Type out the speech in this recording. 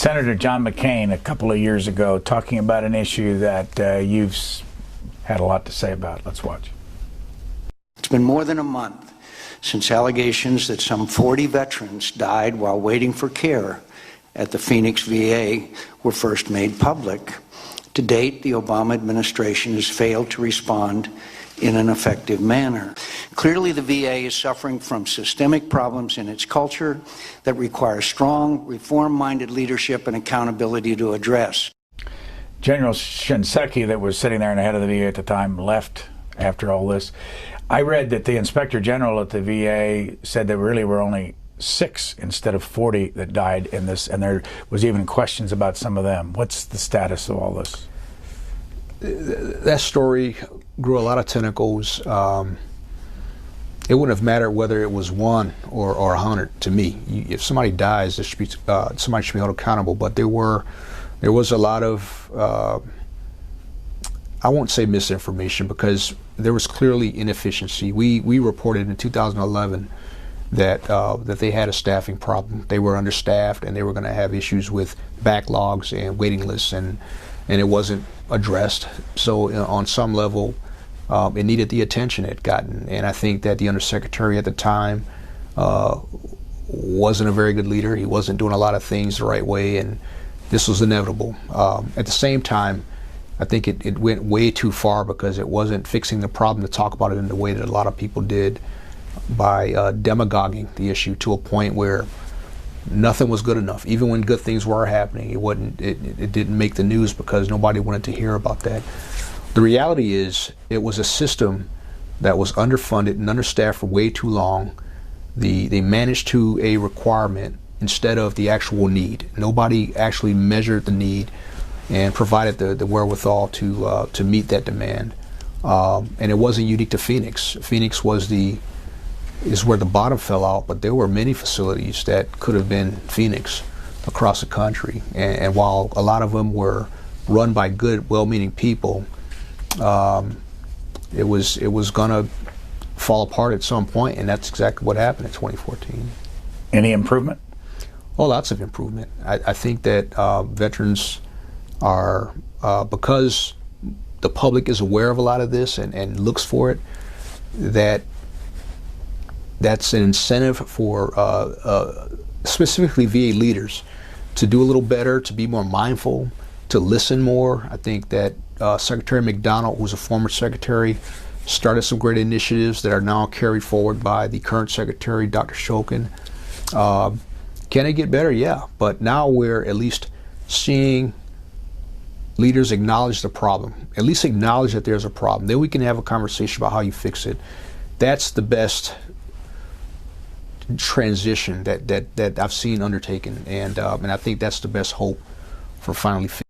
Senator John McCain a couple of years ago talking about an issue that you've had a lot to say about. Let's watch. It's been more than a month since allegations that some 40 veterans died while waiting for care at the Phoenix VA were first made public. To date, the Obama administration has failed to respond in an effective manner. Clearly, the VA is suffering from systemic problems in its culture that require strong, reform-minded leadership and accountability to address. General Shinseki, that was sitting there in the head of the VA at the time, left after all this. I read that the Inspector General at the VA said there really were only 6 instead of 40 that died in this, and there was even questions about some of them. What's the status of all this? That story grew a lot of tentacles. It wouldn't have mattered whether it was 1 or 100 to me. If somebody dies, there should be, somebody should be held accountable. But there was a lot of, I won't say misinformation, because there was clearly inefficiency. We reported in 2011 that they had a staffing problem. They were understaffed, and they were going to have issues with backlogs and waiting lists, and it wasn't addressed. So on some level, it needed the attention it gotten. And I think that the undersecretary at the time wasn't a very good leader. He wasn't doing a lot of things the right way, and this was inevitable. At the same time, I think it went way too far, because it wasn't fixing the problem to talk about it in the way that a lot of people did, by demagoguing the issue to a point where nothing was good enough. Even when good things were happening, it didn't make the news because nobody wanted to hear about that. The reality is, it was a system that was underfunded and understaffed for way too long. They managed to a requirement instead of the actual need. Nobody actually measured the need and provided the wherewithal to meet that demand. And it wasn't unique to Phoenix. Phoenix is where the bottom fell out, but there were many facilities that could have been Phoenix across the country. And while a lot of them were run by good, well-meaning people, it was gonna fall apart at some point, and that's exactly what happened in 2014. Any improvement? Oh, lots of improvement. I think that veterans are, because the public is aware of a lot of this and looks for it, that's an incentive for specifically VA leaders to do a little better, to be more mindful, to listen more. I think that Secretary McDonald, who's a former secretary, started some great initiatives that are now carried forward by the current secretary, Dr. Shulkin. Can it get better? Yeah, but now we're at least seeing leaders acknowledge the problem, at least acknowledge that there's a problem. Then we can have a conversation about how you fix it. That's the best transition that I've seen undertaken, and I think that's the best hope for finally fixing